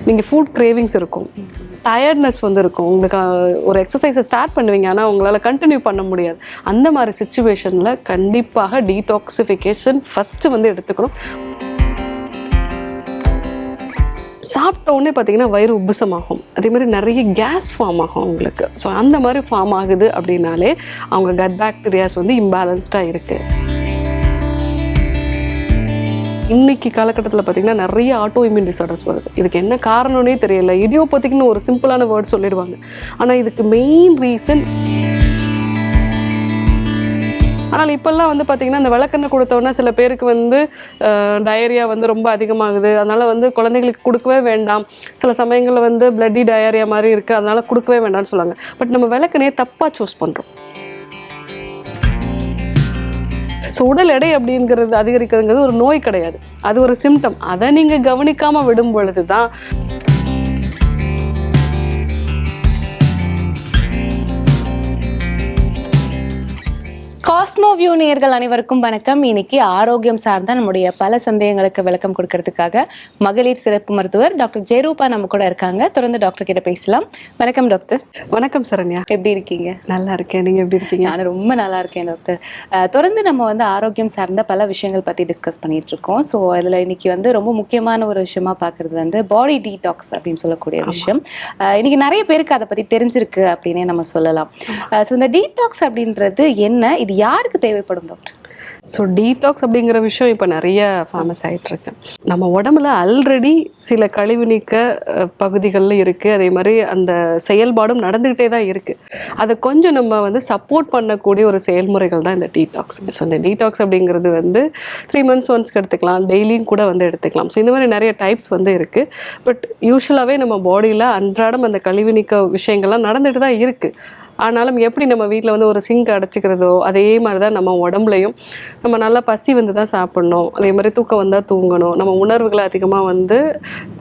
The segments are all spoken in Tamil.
நீங்கள் ஃபுட் கிரேவிங்ஸ் இருக்கும், டயர்ட்னஸ் வந்து இருக்கும், உங்களுக்கு ஒரு எக்ஸசைஸை ஸ்டார்ட் பண்ணுவீங்க ஆனால் உங்களால் கண்டினியூ பண்ண முடியாது. அந்த மாதிரி சுச்சுவேஷனில் கண்டிப்பாக டீடாக்சிஃபிகேஷன் ஃபஸ்ட்டு வந்து எடுத்துக்கணும். சாப்பிட்ட உடனே பார்த்தீங்கன்னா வயிறு உப்புசமாகும், அதே மாதிரி நிறைய கேஸ் ஃபார்ம் ஆகும் அவங்களுக்கு. ஸோ அந்த மாதிரி ஃபார்ம் ஆகுது அப்படின்னாலே அவங்க கட் பாக்டீரியாஸ் வந்து இம்பேலன்ஸ்டாக இருக்குது. இன்னைக்கு காலகட்டத்தில் பார்த்தீங்கன்னா நிறைய ஆட்டோ இம்யூன் டிசார்டர்ஸ் வருது. இதுக்கு என்ன காரணம்னே தெரியல. இடியோபதிக்னு ஒரு சிம்பிளான வேர்ட் சொல்லிடுவாங்க, ஆனால் இதுக்கு மெயின் ரீசன். ஆனால் இப்போல்லாம் வந்து பார்த்திங்கன்னா இந்த விளக்கெண்ணெய் கொடுத்தோன்னா சில பேருக்கு வந்து டயரியா வந்து ரொம்ப அதிகமாகுது, அதனால் வந்து குழந்தைங்களுக்கு கொடுக்கவே வேண்டாம். சில சமயங்களில் வந்து பிளட்டி டயரியா மாதிரி இருக்குது, அதனால் கொடுக்கவே வேண்டாம்னு சொல்லுவாங்க. பட் நம்ம விளக்கெண்ணையை தப்பாக சூஸ் பண்ணுறோம். ஸோ உடல் எடை அப்படிங்கிறது அதிகரிக்கிறதுங்கிறது ஒரு நோய் கிடையாது, அது ஒரு சிம்டம். அதை நீங்கள் கவனிக்காமல் விடும் பொழுது தான் காஸ்மோ வியூ நேயர்கள் அனைவருக்கும் வணக்கம். இன்னைக்கு ஆரோக்கியம் சார்ந்த நம்முடைய பல சந்தேகங்களுக்கு விளக்கம் கொடுக்கறதுக்காக மகளிர் சிறப்பு மருத்துவர் டாக்டர் ஜெயரூபா நம்ம கூட இருக்காங்க. தொடர்ந்து டாக்டர் கிட்ட பேசலாம். வணக்கம் டாக்டர். வணக்கம் சரண்யா, எப்படி இருக்கீங்க? நல்லா இருக்கேன், நீங்க எப்படி இருக்கீங்க? நான் ரொம்ப நல்லா இருக்கேன் டாக்டர். தொடர்ந்து நம்ம வந்து ஆரோக்கியம் சார்ந்த பல விஷயங்கள் பத்தி டிஸ்கஸ் பண்ணிட்டு இருக்கோம். ஸோ அதுல இன்னைக்கு வந்து ரொம்ப முக்கியமான ஒரு விஷயமா பாக்குறது வந்து பாடி டீடாக்ஸ் அப்படின்னு சொல்லக்கூடிய விஷயம். இன்னைக்கு நிறைய பேருக்கு அதை பத்தி தெரிஞ்சிருக்கு அப்படின்னே நம்ம சொல்லலாம். ஸோ இந்த டீடாக்ஸ் அப்படின்றது என்ன, இது யாருக்கு தேவைப்படும் டாக்டர்? ஸோ டீடாக்ஸ் அப்படிங்கிற விஷயம் இப்போ நிறைய ஃபேமஸ் ஆகிட்டு இருக்கு. நம்ம உடம்புல ஆல்ரெடி சில கழிவு நீக்க பகுதிகளில் இருக்குது, அதே மாதிரி அந்த செயல்பாடும் நடந்துக்கிட்டே தான் இருக்குது. அதை கொஞ்சம் நம்ம வந்து சப்போர்ட் பண்ணக்கூடிய ஒரு செயல்முறைகள் தான் இந்த டீடாக்ஸ். ஸோ இந்த டீடாக்ஸ் அப்படிங்கிறது வந்து 3 months ஒன்ஸ்க்கு எடுத்துக்கலாம், டெய்லியும் கூட வந்து எடுத்துக்கலாம். ஸோ இந்த மாதிரி நிறைய டைப்ஸ் வந்து இருக்குது. பட் யூஸ்வலாகவே நம்ம பாடியில் அன்றாடம் அந்த கழிவு நீக்க விஷயங்கள்லாம் நடந்துட்டு தான் இருக்குது. ஆனாலும் எப்படி நம்ம வீட்டில் வந்து ஒரு சிங்க் அடைச்சிக்கிறதோ அதே மாதிரி தான் நம்ம உடம்புலையும் நம்ம நல்லா பசி வந்து தான் சாப்பிட்ணும், அதே மாதிரி தூக்கம் வந்தால் தூங்கணும், நம்ம உணர்வுகளை அதிகமாக வந்து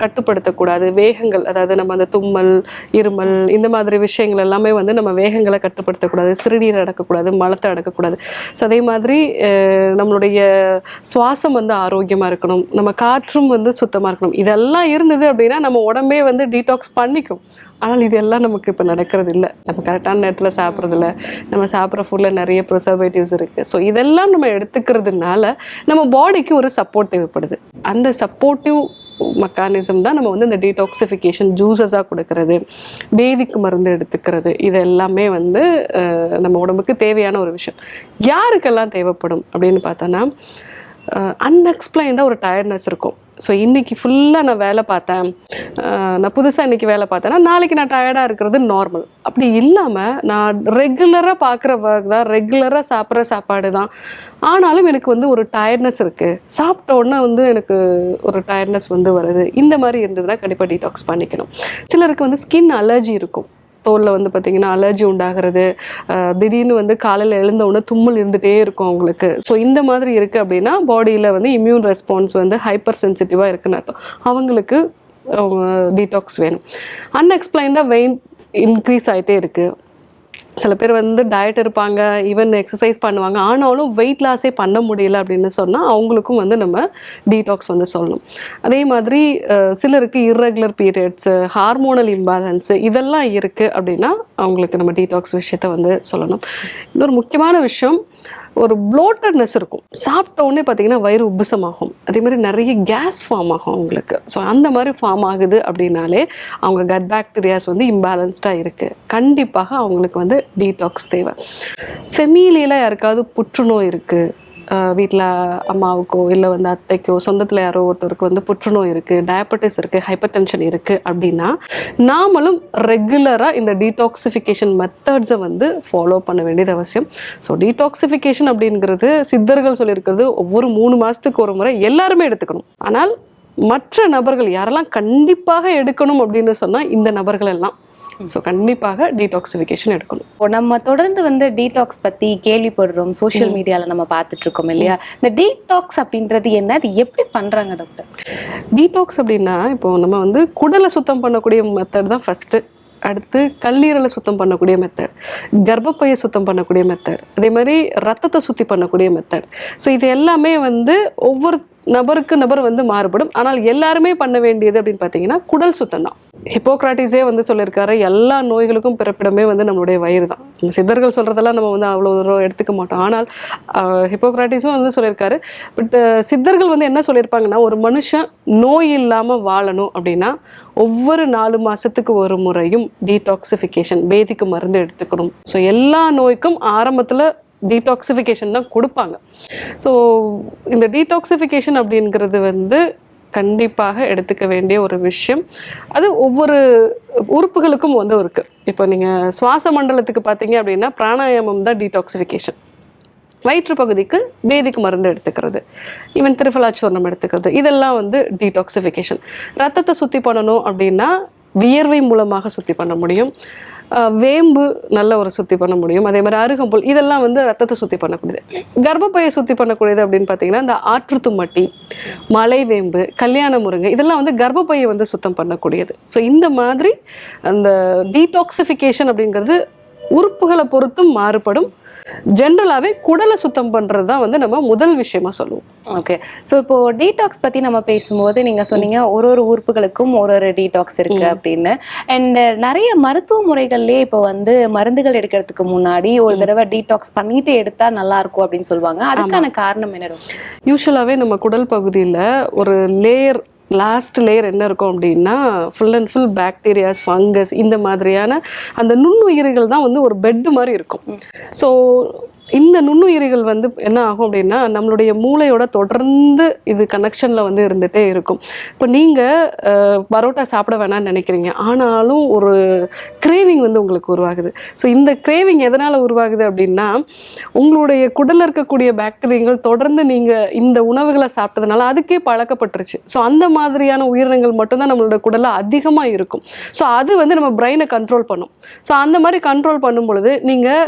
கட்டுப்படுத்தக்கூடாது, வேகங்கள், அதாவது நம்ம அந்த தும்மல், இருமல், இந்த மாதிரி விஷயங்கள் எல்லாமே வந்து நம்ம வேகங்களை கட்டுப்படுத்தக்கூடாது, சிறுநீர் அடக்கக்கூடாது, மலத்தை அடக்கக்கூடாது. ஸோ அதே மாதிரி நம்மளுடைய சுவாசம் வந்து ஆரோக்கியமாக இருக்கணும், நம்ம காற்றும் வந்து சுத்தமாக இருக்கணும். இதெல்லாம் இருந்தது அப்படின்னா நம்ம உடம்பே வந்து டீடாக்ஸ் பண்ணிக்கும். ஆனால் இது எல்லாம் நமக்கு இப்போ நடக்கிறது இல்லை. நம்ம கரெக்டான நேரத்தில் சாப்பிட்றதில்ல, நம்ம சாப்பிட்ற ஃபுட்டில் நிறைய ப்ரிசர்வேட்டிவ்ஸ் இருக்குது. ஸோ இதெல்லாம் நம்ம எடுத்துக்கிறதுனால நம்ம பாடிக்கு ஒரு சப்போர்ட் தேவைப்படுது. அந்த சப்போர்ட்டிவ் மெக்கானிசம் தான் நம்ம வந்து இந்த டீடாக்சிஃபிகேஷன் ஜூஸஸாக கொடுக்கறது, பேதிக்கு மருந்து எடுத்துக்கிறது. இது எல்லாமே வந்து நம்ம உடம்புக்கு தேவையான ஒரு விஷயம். யாருக்கெல்லாம் தேவைப்படும் அப்படின்னு பார்த்தோன்னா, அன்எக்ஸ்பிளைன்டாக ஒரு டயர்ட்னஸ் இருக்கும். ஸோ இன்றைக்கி ஃபுல்லாக நான் வேலை பார்த்தேன், நான் புதுசாக இன்றைக்கி வேலை பார்த்தேன்னா நாளைக்கு நான் டயர்டாக இருக்கிறது நார்மல். அப்படி இல்லாமல் நான் ரெகுலராக பார்க்குற ஒர்க் தான், ரெகுலராக சாப்பிட்ற சாப்பாடு தான், ஆனாலும் எனக்கு வந்து ஒரு டயர்ட்னஸ் இருக்குது, சாப்பிட்ட உடனே வந்து எனக்கு ஒரு டயர்ட்னஸ் வந்து வருது. இந்த மாதிரி இருந்ததுன்னா கண்டிப்பாக டீடாக்ஸ் பண்ணிக்கணும். சிலருக்கு வந்து ஸ்கின் அலர்ஜி இருக்கும், தோலில் வந்து பார்த்திங்கன்னா அலர்ஜி உண்டாகிறது, திடீர்னு வந்து காலையில் எழுந்த உடனே தும்மல் இருந்துகிட்டே இருக்கும் அவங்களுக்கு. ஸோ இந்த மாதிரி இருக்குது அப்படின்னா பாடியில் வந்து இம்யூன் ரெஸ்பான்ஸ் வந்து ஹைப்பர் சென்சிட்டிவாக இருக்குன்னு அர்த்தம். அவங்களுக்கு டீடாக்ஸ் வேணும். அன்எக்ஸ்பிளைன்டாக வெயிட் இன்க்ரீஸ் ஆகிட்டே இருக்குது. சில பேர் வந்து டயட் இருப்பாங்க, ஈவன் எக்ஸசைஸ் பண்ணுவாங்க, ஆனாலும் வெயிட் லாஸே பண்ண முடியல அப்படின்னு சொன்னால் அவங்களுக்கும் வந்து நம்ம டீடாக்ஸ் வந்து சொல்லணும். அதே மாதிரி சிலருக்கு இர்ரெகுலர் பீரியட்ஸு, ஹார்மோனல் இம்பேலன்ஸு இதெல்லாம் இருக்குது அப்படின்னா அவங்களுக்கு நம்ம டீடாக்ஸ் விஷயத்த வந்து சொல்லணும். இன்னொரு முக்கியமான விஷயம், ஒரு ப்ளோட்டட்னஸ் இருக்கும், சாப்பிட்ட உடனே பார்த்திங்கன்னா வயிறு உப்புசமாகும், அதே மாதிரி நிறைய கேஸ் ஃபார்ம் ஆகும் அவங்களுக்கு. ஸோ அந்த மாதிரி ஃபார்ம் ஆகுது அப்படின்னாலே அவங்க கட் பாக்டீரியாஸ் வந்து இம்பேலன்ஸ்டாக இருக்குது. கண்டிப்பாக அவங்களுக்கு வந்து டீடாக்ஸ் தேவை. ஃபெமிலியில் யாருக்காவது புற்றுநோய் இருக்குது, வீட்டில் அம்மாவுக்கோ இல்லை வந்து அத்தைக்கோ சொந்தத்தில் யாரோ ஒருத்தருக்கு வந்து புற்றுநோய் இருக்குது, டயபெட்டிஸ் இருக்குது, ஹைப்பர் டென்ஷன் இருக்குது அப்படின்னா நாமளும் ரெகுலராக இந்த டீடாக்சிஃபிகேஷன் மெத்தட்ஸை வந்து ஃபாலோ பண்ண வேண்டியது அவசியம். ஸோ டீடாக்சிஃபிகேஷன் அப்படிங்கிறது சித்தர்கள் சொல்லியிருக்கிறது ஒவ்வொரு 3 மாதத்துக்கு ஒரு முறை எல்லாருமே எடுத்துக்கணும். ஆனால் மற்ற நபர்கள் யாரெல்லாம் கண்டிப்பாக எடுக்கணும் அப்படின்னு சொன்னால் இந்த நபர்கள் எல்லாம். ஸோ கண்டிப்பாக டீடாக்சிஃபிகேஷன் எடுக்கணும். நம்ம தொடர்ந்து வந்து டீடாக்ஸ் பற்றி கேள்விப்படுறோம், சோஷியல் மீடியாவில் நம்ம பார்த்துட்டு இருக்கோம் இல்லையா? இந்த டீடாக்ஸ் அப்படின்றது என்ன, அது எப்படி பண்ணுறாங்க டாக்டர்? டீடாக்ஸ் அப்படின்னா இப்போ நம்ம வந்து குடலை சுத்தம் பண்ணக்கூடிய மெத்தட் தான் ஃபஸ்ட்டு. அடுத்து கல்லீரலை சுத்தம் பண்ணக்கூடிய மெத்தட், கர்ப்பப்பையை சுத்தம் பண்ணக்கூடிய மெத்தட், அதே மாதிரி ரத்தத்தை சுத்தி பண்ணக்கூடிய மெத்தட். ஸோ இது எல்லாமே வந்து ஒவ்வொரு நபருக்கு நபர் வந்து மாறுபடும். ஆனால் எல்லாருமே பண்ண வேண்டியது அப்படின்னு பார்த்தீங்கன்னா குடல் சுத்தம் தான். ஹிப்போக்ராட்டிஸே வந்து சொல்லியிருக்காரு, எல்லா நோய்களுக்கும் பிறப்பிடமே வந்து நம்மளுடைய வயிறு தான். சித்தர்கள் சொல்றதெல்லாம் நம்ம வந்து அவ்வளோ தூரம் எடுத்துக்க மாட்டோம். ஆனால் ஹிப்போக்ராட்டிஸும் வந்து சொல்லியிருக்காரு. பட் சித்தர்கள் வந்து என்ன சொல்லியிருப்பாங்கன்னா, ஒரு மனுஷன் நோய் இல்லாமல் வாழணும் அப்படின்னா ஒவ்வொரு 4 மாசத்துக்கு ஒரு முறையும் டீடாக்சிஃபிகேஷன் வேதிக்கு மருந்து எடுத்துக்கணும். ஸோ எல்லா நோய்க்கும் ஆரம்பத்தில் டீடாக்சிஃபிகேஷன் தான் கொடுப்பாங்க. ஸோ இந்த டீடாக்சிஃபிகேஷன் அப்படிங்கிறது வந்து கண்டிப்பாக எடுத்துக்க வேண்டிய ஒரு விஷயம். அது ஒவ்வொரு உறுப்புகளுக்கும் வந்து இருக்கு. இப்போ நீங்கள் சுவாச மண்டலத்துக்கு பார்த்தீங்க அப்படின்னா பிராணாயாமம் தான் டீடாக்சிஃபிகேஷன். வயிற்று பகுதிக்கு வேதிக்கு மருந்து எடுத்துக்கிறது, ஈவன் திரிஃபலாச்சூர்ணம் எடுத்துக்கிறது, இதெல்லாம் வந்து டீடாக்சிஃபிகேஷன். ரத்தத்தை சுத்தி பண்ணணும் அப்படின்னா வியர்வை மூலமாக சுத்தி பண்ண முடியும். வேம்பு நல்ல ஒரு சுத்தி பண்ண முடியும். அதே மாதிரி அருகம்புல், இதெல்லாம் வந்து ரத்தத்தை சுத்தி பண்ணக்கூடியது. கர்ப்பப்பையை சுத்தி பண்ணக்கூடியது அப்படின்னு பார்த்தீங்கன்னா இந்த ஆற்றுத்தும்மட்டி, மலைவேம்பு, கல்யாண முருங்கை, இதெல்லாம் வந்து கர்ப்பப்பையை வந்து சுத்தம் பண்ணக்கூடியது. ஸோ இந்த மாதிரி அந்த டீடாக்சிஃபிகேஷன் அப்படிங்கிறது உறுப்புகளை பொறுத்தும் மாறுபடும். ஜென்ரலாகவே குடலை சுத்தம் பண்ணுறது தான் வந்து நம்ம முதல் விஷயமா சொல்லுவோம். ஓகே. ஸோ இப்போ டீடாக்ஸ் பற்றி நம்ம பேசும்போது நீங்கள் சொன்னீங்க ஒரு ஒரு உறுப்புகளுக்கும் ஒரு ஒரு டீடாக்ஸ் இருக்கு அப்படின்னு. அண்ட் நிறைய மருத்துவ முறைகள்லேயே இப்போ வந்து மருந்துகள் எடுக்கிறதுக்கு முன்னாடி ஒரு தடவை டீடாக்ஸ் பண்ணிட்டு எடுத்தா நல்லா இருக்கும் அப்படின்னு சொல்லுவாங்க. அதுக்கான காரணம் என்ன? யூஸ்வலாகவே நம்ம குடல் பகுதியில் ஒரு லேயர், லாஸ்ட் லேயர் என்ன இருக்கும் அப்படின்னா full and full bacterias, fungus, இந்த மாதிரியான அந்த நுண்ணுயிரிகள் தான் வந்து ஒரு பெட்டு மாதிரி இருக்கும். ஸோ இந்த நுண்ணுயிரிகள் வந்து என்ன ஆகும் அப்படின்னா நம்மளுடைய மூளையோட தொடர்ந்து இது கனெக்ஷனில் வந்து இருந்துகிட்டே இருக்கும். இப்போ நீங்கள் பரோட்டா சாப்பிட வேணாம்னு நினைக்கிறீங்க, ஆனாலும் ஒரு கிரேவிங் வந்து உங்களுக்கு உருவாகுது. ஸோ இந்த கிரேவிங் எதனால் உருவாகுது அப்படின்னா உங்களுடைய குடலில் இருக்கக்கூடிய பாக்டீரியங்கள் தொடர்ந்து நீங்கள் இந்த உணவுகளை சாப்பிட்டதுனால அதுக்கே பழக்கப்பட்டுருச்சு. ஸோ அந்த மாதிரியான உயிரினங்கள் மட்டும்தான் நம்மளோட குடலில் அதிகமாக இருக்கும். ஸோ அது வந்து நம்ம பிரெயினை கண்ட்ரோல் பண்ணும். ஸோ அந்த மாதிரி கண்ட்ரோல் பண்ணும் பொழுது நீங்கள்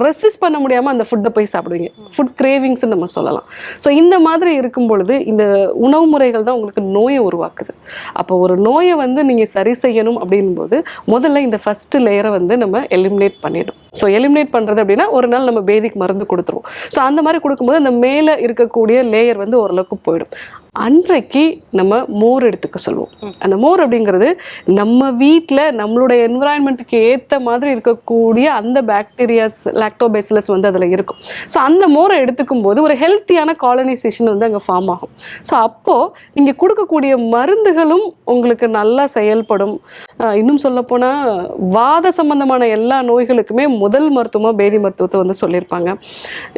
ரெசிஸ்ட் பண்ண முடியாமல் அந்த ஃபுட்டை போய் சாப்பிடுவீங்க. ஃபுட் கிரேவிங்ஸ்ன்னு நம்ம சொல்லலாம். ஸோ இந்த மாதிரி இருக்கும் பொழுது இந்த உணவு முறைகள் தான் உங்களுக்கு நோயை உருவாக்குது. அப்போ ஒரு நோயை வந்து நீங்கள் சரி செய்யணும் அப்படின்போது முதல்ல இந்த ஃபர்ஸ்ட் லேயரை வந்து நம்ம எலிமினேட் பண்ணிடும். ஸோ எலிமினேட் பண்ணுறது அப்படின்னா ஒரு நாள் நம்ம பேதிக்கு மருந்து கொடுத்துருவோம். ஸோ அந்த மாதிரி கொடுக்கும்போது அந்த மேலே இருக்கக்கூடிய லேயர் வந்து ஓரளவுக்கு போயிடும். அன்றைக்கு நம்ம மோர் எடுத்துக்க சொல்லுவோம். அந்த மோர் அப்படிங்கிறது நம்ம வீட்டில் நம்மளுடைய என்விரான்மெண்ட்டுக்கு ஏற்ற மாதிரி இருக்கக்கூடிய அந்த பாக்டீரியாஸ், லாக்டோபேசிலஸ் வந்து அதில் இருக்கும். ஸோ அந்த மோரை எடுத்துக்கும் போது ஒரு ஹெல்த்தியான காலனைசேஷன் வந்து அங்கே ஃபார்ம் ஆகும். ஸோ அப்போது நீங்கள் கொடுக்கக்கூடிய மருந்துகளும் உங்களுக்கு நல்லா செயல்படும். இன்னும் சொல்லப்போனால் வாத சம்பந்தமான எல்லா நோய்களுக்குமே முதல் மருத்துவமாக பேதி மருத்துவத்தை வந்து சொல்லியிருப்பாங்க.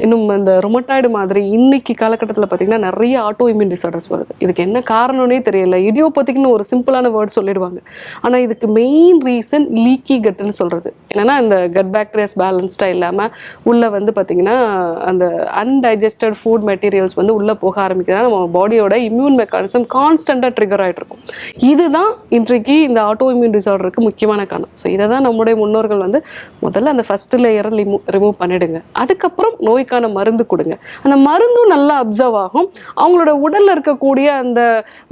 இன்னும் இந்த ரொமட்டாய்டு மாதிரி இன்னைக்கு காலகட்டத்தில் பார்த்தீங்கன்னா நிறைய ஆட்டோ இம்யூன் டிசார்டர்ஸ் வருது. இதுக்கு என்ன காரணம்னே தெரியல. இடியோபதிக்னு ஒரு சிம்பிளான வேர்ட் சொல்லிடுவாங்க. ஆனால் இதுக்கு மெயின் ரீசன் லீக்கி கட்னு சொல்கிறது. என்னன்னா இந்த கட் பாக்டீரியாஸ் பேலன்ஸ்டாக இல்லாமல் உள்ளே வந்து பார்த்தீங்கன்னா அந்த அன்டைஜஸ்டட் ஃபுட் மெட்டீரியல்ஸ் வந்து உள்ளே போக ஆரம்பிக்கிறதுனால நம்ம பாடியோட இம்யூன் மெக்கானிசம் கான்ஸ்டண்ட்டாக ட்ரிகர் ஆகிட்டு இருக்கும். இதுதான் இன்றைக்கு இந்த ஆட்டோ இம்யூன் டிசார்டருக்கு முக்கியமான காரணம். ஸோ இதை தான் நம்முடைய முன்னோர்கள் வந்து முதல்ல அந்த ஃபர்ஸ்ட் லேயரை ரிமூவ் பண்ணிடுங்க, அதுக்கப்புறம் நோய்க்கான மருந்து கொடுங்க. அந்த மருந்தும் நல்லா அப்சர்வ் ஆகும். அவங்களோட உடலில் இருக்கக்கூடிய அந்த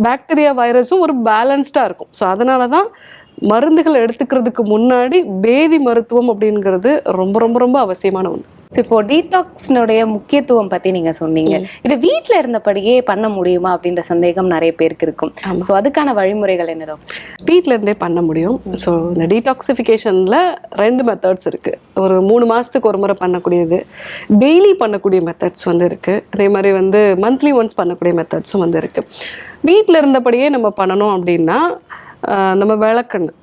பாக்டீரியா, வைரஸும் ஒரு பேலன்ஸ்டாக இருக்கும். ஸோ அதனால தான் மருந்துகள் எடுத்துக்கிறதுக்கு முன்னாடி பேதி மருத்துவம் அப்படிங்கிறது ரொம்ப ரொம்ப ரொம்ப அவசியமான ஒன்று. இப்போ டீடாக்ஸ்னுடைய முக்கியத்துவம் பத்தி நீங்க சொன்னீங்க. இது வீட்டில் இருந்தபடியே பண்ண முடியுமா அப்படின்ற சந்தேகம் நிறைய பேருக்கு இருக்கும். ஸோ அதுக்கான வழிமுறைகள் என்ன? வீட்டில இருந்தே பண்ண முடியும். ஸோ இந்த டீடாக்சிஃபிகேஷனில் 2 மெத்தட்ஸ் இருக்குது. ஒரு 3 மாதத்துக்கு ஒரு முறை பண்ணக்கூடியது, டெய்லி பண்ணக்கூடிய மெத்தட்ஸ் வந்து இருக்குது. அதே மாதிரி வந்து மந்த்லி ஒன்ஸ் பண்ணக்கூடிய மெத்தட்ஸும் வந்து இருக்குது. வீட்டில் இருந்தபடியே நம்ம பண்ணணும் அப்படின்னா நம்ம விளக்கெண்ணெய்,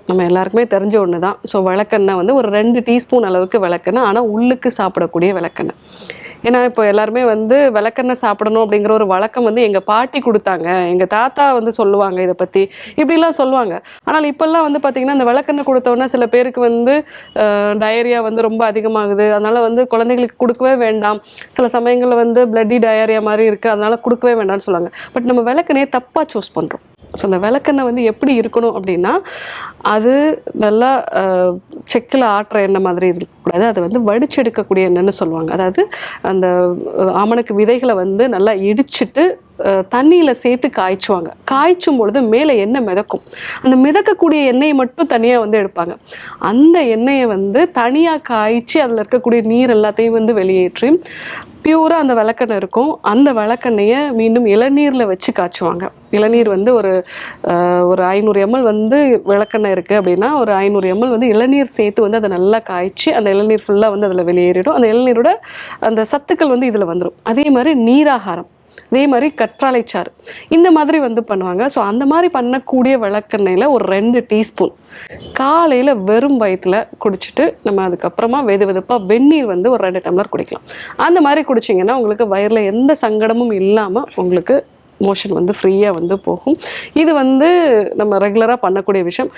நம்ம எல்லாருக்குமே தெரிஞ்ச ஒன்று தான். ஸோ விளக்கெண்ணெய் வந்து ஒரு 2 டீஸ்பூன் அளவுக்கு விளக்கெண்ணெய், ஆனால் உள்ளுக்கு சாப்பிடக்கூடிய விளக்கெண்ணெய். ஏன்னா இப்போ எல்லாருமே வந்து விளக்கெண்ணெய் சாப்பிடணும் அப்படிங்கிற ஒரு வழக்கம் வந்து எங்கள் பாட்டி கொடுத்தாங்க, எங்கள் தாத்தா வந்து சொல்லுவாங்க இதை பற்றி, இப்படிலாம் சொல்லுவாங்க. ஆனால் இப்போல்லாம் வந்து பார்த்திங்கன்னா இந்த விளக்கெண்ணெய் கொடுத்தோன்னா சில பேருக்கு வந்து டயரியா வந்து ரொம்ப அதிகமாகுது, அதனால் வந்து குழந்தைங்களுக்கு கொடுக்கவே வேண்டாம். சில சமயங்களில் வந்து பிளட்டி டயரியா மாதிரி இருக்குது, அதனால் கொடுக்கவே வேண்டாம்னு சொல்லுவாங்க. பட் நம்ம விளக்கெண்ணெயை தப்பாக சூஸ் பண்ணுறோம். ஸோ அந்த விளக்கெண்ணெய் வந்து எப்படி இருக்கணும் அப்படின்னா அது நல்லா செக்கில் ஆட்டுற எண்ணெய் மாதிரி இருக்கக்கூடாது. அது வந்து வடிச்செடுக்கக்கூடிய எண்ணெய்னு சொல்லுவாங்க. அதாவது அந்த ஆமணக்கு விதைகளை வந்து நல்லா இடிச்சிட்டு தண்ணியில் சேர்த்து காய்ச்சுவாங்க. காய்ச்சும் பொழுது மேலே எண்ணெய் மிதக்கும். அந்த மிதக்கக்கூடிய எண்ணெயை மட்டும் தனியாக வந்து எடுப்பாங்க. அந்த எண்ணெயை வந்து தனியாக காய்ச்சி அதில் இருக்கக்கூடிய நீர் எல்லாத்தையும் வந்து வெளியேற்றி பியூராக அந்த விளக்கெண்ணெய் இருக்கும். அந்த விளக்கெண்ணெயை மீண்டும் இளநீரில் வச்சு காய்ச்சுவாங்க. இளநீர் வந்து ஒரு 500 ml வந்து விளக்கெண்ணெய் இருக்குது அப்படின்னா ஒரு 500 ml வந்து இளநீர் சேர்த்து வந்து அதை நல்லா காய்ச்சி அந்த இளநீர் ஃபுல்லாக வந்து அதில் வெளியேறிடும். அந்த இளநீரோட அந்த சத்துக்கள் வந்து இதில் வந்துடும். அதே மாதிரி நீராகாரம், அதே மாதிரி கற்றாழைச்சாறு, இந்த மாதிரி வந்து பண்ணுவாங்க. ஸோ அந்த மாதிரி பண்ணக்கூடிய விளக்கெண்ணெயில் ஒரு 2 டீஸ்பூன் காலையில் வெறும் வயிற்றுல குடிச்சிட்டு நம்ம அதுக்கப்புறமா வெதுப்பாக வெந்நீர் வந்து ஒரு 2 டம்ளர் குடிக்கலாம். அந்த மாதிரி குடிச்சிங்கன்னா உங்களுக்கு வயிறில் எந்த சங்கடமும் இல்லாமல் உங்களுக்கு மோஷன் வந்து ஃப்ரீயாக வந்து போகும். இது வந்து நம்ம ரெகுலராக பண்ணக்கூடிய விஷயம்.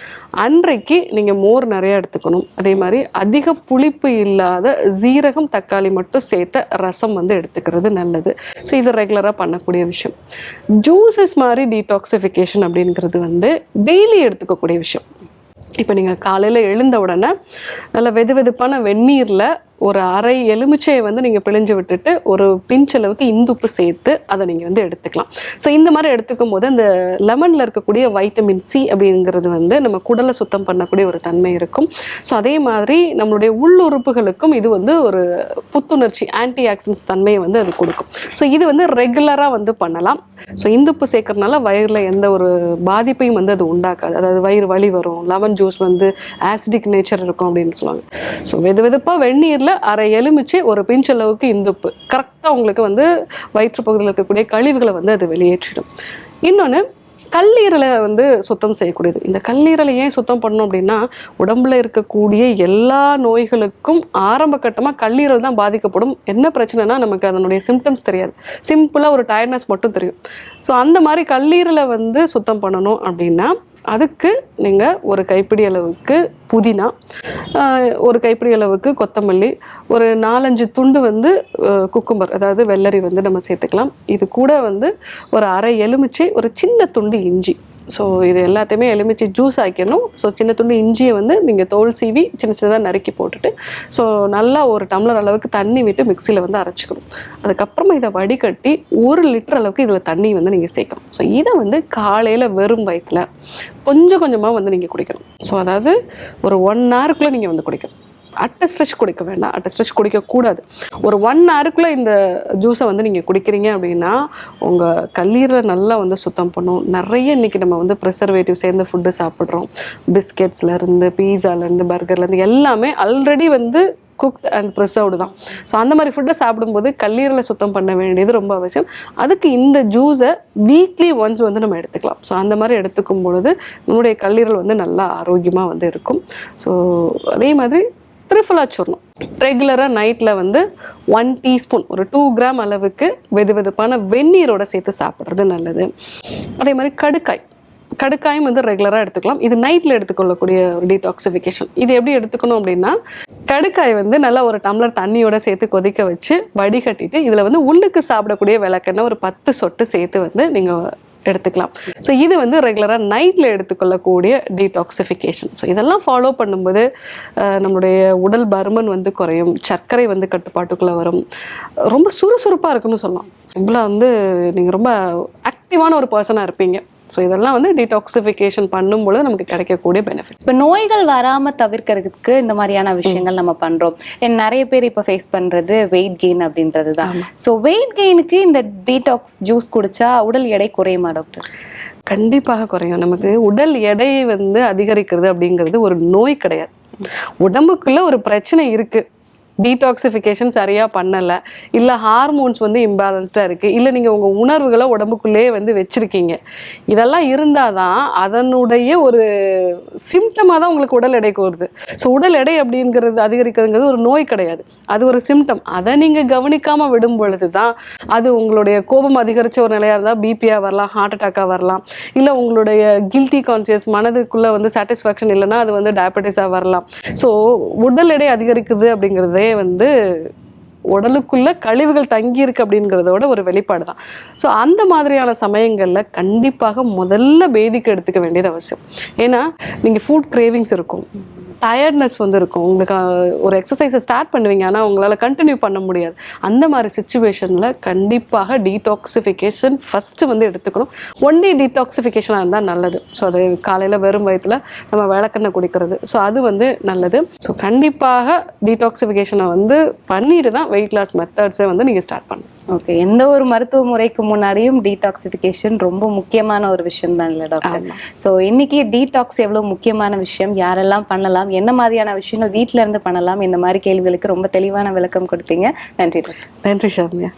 அன்றைக்கு நீங்கள் மோர் நிறையா எடுத்துக்கணும். அதே மாதிரி அதிக புளிப்பு இல்லாத சீரகம் தக்காளி மட்டும் சேர்த்த ரசம் வந்து எடுத்துக்கிறது நல்லது. ஸோ இது ரெகுலராக பண்ணக்கூடிய விஷயம். ஜூஸஸ் மாதிரி டீடாக்சிஃபிகேஷன் அப்படிங்கிறது வந்து டெய்லி எடுத்துக்கக்கூடிய விஷயம். இப்போ நீங்கள் காலையில் எழுந்த உடனே நல்ல வெதுப்பான வெந்நீரில் ஒரு அரை எலுமிச்சையை வந்து நீங்கள் பிழிஞ்சு விட்டுட்டு ஒரு பிஞ்சளவுக்கு இந்துப்பு சேர்த்து அதை நீங்கள் வந்து எடுத்துக்கலாம். ஸோ இந்த மாதிரி எடுத்துக்கும் போது அந்த லெமனில் இருக்கக்கூடிய வைட்டமின் சி அப்படிங்கிறது வந்து நம்ம குடலை சுத்தம் பண்ணக்கூடிய ஒரு தன்மை இருக்கும். ஸோ அதே மாதிரி நம்மளுடைய உள்ளுறுப்புகளுக்கும் இது வந்து ஒரு புத்துணர்ச்சி, ஆன்டி ஆக்சிடென்ட்ஸ் தன்மையை வந்து அது கொடுக்கும். ஸோ இது வந்து ரெகுலராக வந்து பண்ணலாம். ஸோ இந்துப்பு சேர்க்கறதுனால வயிறில் எந்த ஒரு பாதிப்பையும் வந்து அது உண்டாக்காது. அதாவது வயிறு வலி வரும், லெமன் ஜூஸ் வந்து ஆசிடிக் நேச்சர் இருக்கும் அப்படின்னு சொல்லுவாங்க. ஸோ வெதுப்பாக வெந்நீரில் அரை எலுமிச்சை ஒரு பிஞ்ச் அளவுக்கு இந்துப்பு கரெக்டாக உங்களுக்கு வந்து வயிற்றுப்பகுதியில் இருக்கக்கூடிய கழிவுகளை வந்து அது வெளியேற்றிடும். இன்னொன்று, கல்லீரலை வந்து சுத்தம் செய்யக்கூடியது. இந்த கல்லீரலை ஏன் சுத்தம் பண்ணணும் அப்படின்னா, உடம்புல இருக்கக்கூடிய எல்லா நோய்களுக்கும் ஆரம்ப கட்டமாக கல்லீரல் தான் பாதிக்கப்படும். என்ன பிரச்சனைனா நமக்கு அதனுடைய சிம்டம்ஸ் தெரியாது, சிம்பிளாக ஒரு டயர்ட்னஸ் மட்டும் தெரியும். ஸோ அந்த மாதிரி கல்லீரலை வந்து சுத்தம் பண்ணணும் அப்படின்னா அதுக்கு நீங்கள் ஒரு கைப்பிடி அளவுக்கு புதினா, ஒரு கைப்பிடி அளவுக்கு கொத்தமல்லி, ஒரு 4-5 துண்டு வந்து குக்கும்பர் அதாவது வெள்ளரி வந்து நம்ம சேர்த்துக்கலாம். இது கூட வந்து ஒரு அரை எலுமிச்சை, ஒரு சின்ன துண்டு இஞ்சி. ஸோ இது எல்லாத்தையுமே எலுமிச்சை ஜூஸ் ஆக்கிடணும். ஸோ சின்ன துண்டு இஞ்சியை வந்து நீங்கள் தோல் சீவி சின்னதாக நறுக்கி போட்டுட்டு ஸோ நல்லா ஒரு டம்ளர் அளவுக்கு தண்ணி விட்டு மிக்சியில் வந்து அரைச்சிக்கணும். அதுக்கப்புறமா இதை வடிகட்டி 1 லிட்டர் அளவுக்கு இதில் தண்ணி வந்து நீங்கள் சேர்க்கணும். ஸோ இதை வந்து காலையில் வெறும் வயிற்றில் கொஞ்சம் கொஞ்சமாக வந்து நீங்கள் குடிக்கணும். ஸோ அதாவது ஒரு 1 ஹவருக்குள்ளே நீங்கள் வந்து குடிக்கணும். அட்டை ஸ்ட்ரெச் குடிக்க வேண்டாம், அட்டை ஸ்ட்ரெச் குடிக்கக்கூடாது. ஒரு 1 ஹவருக்குள்ளே இந்த ஜூஸை வந்து நீங்கள் குடிக்கிறீங்க அப்படின்னா உங்கள் கல்லீரலை நல்லா வந்து சுத்தம் பண்ணும். நிறைய இன்றைக்கி நம்ம வந்து ப்ரிசர்வேட்டிவ் சேர்ந்த ஃபுட்டு சாப்பிட்றோம். பிஸ்கெட்ஸ்லேருந்து, பீஸாலேருந்து, பர்கர்லேருந்து எல்லாமே ஆல்ரெடி வந்து குக்ட் அண்ட் ப்ரிசர்வ்டு தான். ஸோ அந்த மாதிரி ஃபுட்டை சாப்பிடும்போது கல்லீரலை சுத்தம் பண்ண வேண்டியது ரொம்ப அவசியம். அதுக்கு இந்த ஜூஸை வீக்லி ஒன்ஸ் வந்து நம்ம எடுத்துக்கலாம். ஸோ அந்த மாதிரி எடுத்துக்கும் பொழுது நம்மளுடைய கல்லீரல் வந்து நல்லா ஆரோக்கியமாக வந்து இருக்கும். ஸோ அதே மாதிரி திரிஃபலா சூர்ணம் ரெகுலராக நைட்டில் வந்து 1 டீஸ்பூன், ஒரு 2 கிராம் அளவுக்கு வெதுப்பான வெந்நீரோட சேர்த்து சாப்பிட்றது நல்லது. அதே மாதிரி கடுக்காயும் வந்து ரெகுலராக எடுத்துக்கலாம். இது நைட்டில் எடுத்துக்கொள்ளக்கூடிய ஒரு டீடாக்சிஃபிகேஷன். இது எப்படி எடுத்துக்கணும் அப்படின்னா, கடுக்காய் வந்து நல்லா ஒரு டம்ளர் தண்ணியோட சேர்த்து கொதிக்க வச்சு வடிகட்டிட்டு இதில் வந்து உள்ளுக்கு சாப்பிடக்கூடிய விளக்கெண்ணெய் ஒரு 10 சொட்டு சேர்த்து வந்து நீங்கள் எடுத்துக்கலாம். ஸோ இது வந்து ரெகுலராக நைட்டில் எடுத்துக்கொள்ளக்கூடிய டீடாக்சிஃபிகேஷன். ஸோ இதெல்லாம் ஃபாலோ பண்ணும்போது நம்மளுடைய உடல் பருமன் வந்து குறையும், சர்க்கரை வந்து கட்டுப்பாட்டுக்குள்ளே வரும், ரொம்ப சுறுசுறுப்பாக இருக்குன்னு சொல்லலாம். சிம்பிளாக வந்து நீங்கள் ரொம்ப ஆக்டிவான ஒரு பர்சனாக இருப்பீங்க. ஸோ இதெல்லாம் வந்து டீடாக்சிஃபிகேஷன் பண்ணும்பொழுது நமக்கு கிடைக்கக்கூடிய பெனிஃபிட். இப்போ நோய்கள் வராமல் தவிர்க்கிறதுக்கு இந்த மாதிரியான விஷயங்கள் நம்ம பண்ணுறோம். நிறைய பேர் இப்போ ஃபேஸ் பண்ணுறது வெயிட் கெயின் அப்படின்றது தான். ஸோ வெயிட் கெயினுக்கு இந்த டீடாக்ஸ் ஜூஸ் குடிச்சா உடல் எடை குறையுமா டாக்டர்? கண்டிப்பாக குறையும். நமக்கு உடல் எடையை வந்து அதிகரிக்கிறது அப்படிங்கிறது ஒரு நோய் கிடையாது. உடம்புக்குள்ள ஒரு பிரச்சனை இருக்குது, டீடாக்சிஃபிகேஷன் சரியாக பண்ணலை, இல்லை ஹார்மோன்ஸ் வந்து இம்பேலன்ஸ்டாக இருக்குது, இல்லை நீங்கள் உங்கள் உணர்வுகளை உடம்புக்குள்ளேயே வந்து வச்சுருக்கீங்க. இதெல்லாம் இருந்தால் தான் அதனுடைய ஒரு சிம்டமாக தான் உங்களுக்கு உடல் எடை வருது. ஸோ உடல் எடை அப்படிங்கிறது அதிகரிக்கிறதுங்கிறது ஒரு நோய் கிடையாது, அது ஒரு சிம்டம். அதை நீங்கள் கவனிக்காமல் விடும் பொழுது தான் அது உங்களுடைய கோபம் அதிகரித்த ஒரு நிலையாக இருந்தால் பிபியாக வரலாம், ஹார்ட் அட்டாக்காக வரலாம், இல்லை உங்களுடைய கில்ட்டி கான்சியஸ் மனதுக்குள்ளே வந்து சாட்டிஸ்ஃபேக்ஷன் இல்லைன்னா அது வந்து டயபெட்டிஸாக வரலாம். ஸோ உடல் எடை அதிகரிக்குது அப்படிங்கிறது வந்து உடலுக்குள்ள கழிவுகள் தங்கி இருக்கு அப்படிங்கிறதோட ஒரு வெளிப்பாடு தான். ஸோ அந்த மாதிரியான சமயங்களில் கண்டிப்பாக முதல்ல பேதிக்கு எடுத்துக்க வேண்டியது அவசியம். ஏன்னா நீங்கள் ஃபுட் கிரேவிங்ஸ் இருக்கும், டயர்ட்னஸ் வந்து இருக்கும் உங்களுக்கு. ஒரு எக்ஸசைஸை ஸ்டார்ட் பண்ணுவீங்க, ஆனால் உங்களால் கண்டினியூ பண்ண முடியாது. அந்த மாதிரி சுச்சுவேஷனில் கண்டிப்பாக டீடாக்சிஃபிகேஷன் ஃபஸ்ட்டு வந்து எடுத்துக்கணும். ஒன்லி டீடாக்சிஃபிகேஷனாக இருந்தால் நல்லது. ஸோ அது காலையில் வெறும் வயிற்றில் நம்ம விளக்கெண்ணெய் குடிக்கிறது, ஸோ அது வந்து நல்லது. ஸோ கண்டிப்பாக டீடாக்சிஃபிகேஷனை வந்து பண்ணிட்டு தான் வெயிட் லாஸ் மெத்தட்ஸை வந்து நீங்கள் ஸ்டார்ட் பண்ணணும். ஓகே, எந்த ஒரு மருத்துவ முறைக்கு முன்னாடியும் டீடாக்சிஃபிகேஷன் ரொம்ப முக்கியமான ஒரு விஷயம் தான் இல்லை டாக்டர்? ஸோ இன்னைக்கு டீடாக்ஸ் எவ்வளோ முக்கியமான விஷயம், யாரெல்லாம் பண்ணலாம், என்ன மாதிரியான விஷயங்கள் வீட்டில இருந்து பண்ணலாம், இந்த மாதிரி கேள்விகளுக்கு ரொம்ப தெளிவான விளக்கம் கொடுத்தீங்க. நன்றி டாக்டர். நன்றி ஷர்மியா.